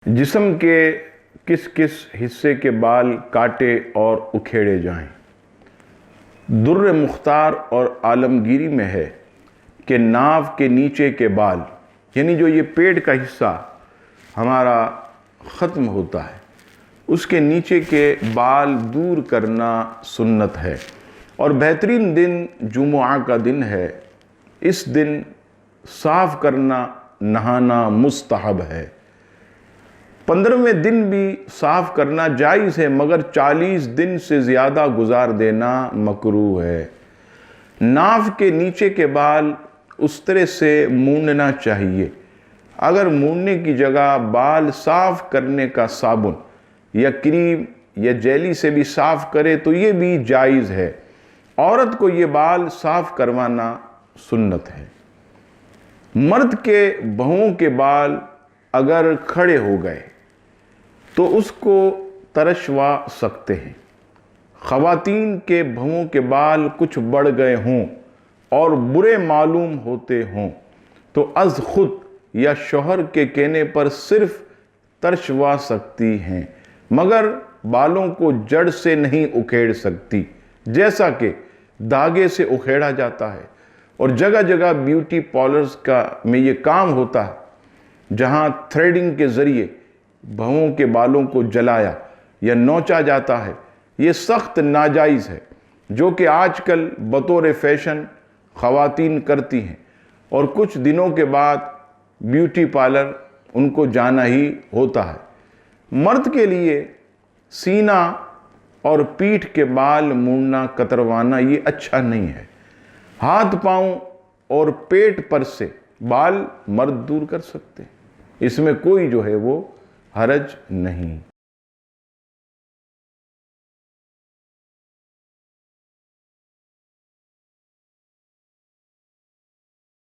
جسم کے کس کس حصے کے بال کاٹے اور اکھیڑے جائیں؟ در مختار اور عالمگیری میں ہے کہ ناف کے نیچے کے بال، یعنی جو یہ پیٹ کا حصہ ہمارا ختم ہوتا ہے، اس کے نیچے کے بال دور کرنا سنت ہے، اور بہترین دن جمعہ کا دن ہے۔ اس دن صاف کرنا نہانا مستحب ہے۔ 15ویں دن بھی صاف کرنا جائز ہے، مگر 40 دن سے زیادہ گزار دینا مکروہ ہے۔ ناف کے نیچے کے بال اس طرح سے مونڈنا چاہیے۔ اگر مونڈنے کی جگہ بال صاف کرنے کا صابن یا کریم یا جیلی سے بھی صاف کرے تو یہ بھی جائز ہے۔ عورت کو یہ بال صاف کروانا سنت ہے۔ مرد کے بہوؤں کے بال اگر کھڑے ہو گئے تو اس کو ترشوا سکتے ہیں۔ خواتین کے بہوؤں کے بال کچھ بڑھ گئے ہوں اور برے معلوم ہوتے ہوں تو از خود یا شوہر کے کہنے پر صرف ترشوا سکتی ہیں، مگر بالوں کو جڑ سے نہیں اکھیڑ سکتی، جیسا کہ دھاگے سے اکھیڑا جاتا ہے۔ اور جگہ جگہ بیوٹی پارلرز میں یہ کام ہوتا ہے جہاں تھریڈنگ کے ذریعے بہوؤں کے بالوں کو جلایا یا نوچا جاتا ہے۔ یہ سخت ناجائز ہے، جو کہ آج کل بطور فیشن خواتین کرتی ہیں، اور کچھ دنوں کے بعد بیوٹی پارلر ان کو جانا ہی ہوتا ہے۔ مرد کے لیے سینہ اور پیٹھ کے بال مونڈنا کتروانا یہ اچھا نہیں ہے۔ ہاتھ پاؤں اور پیٹ پر سے بال مرد دور کر سکتے ہیں، اس میں کوئی جو ہے وہ حرج نہیں۔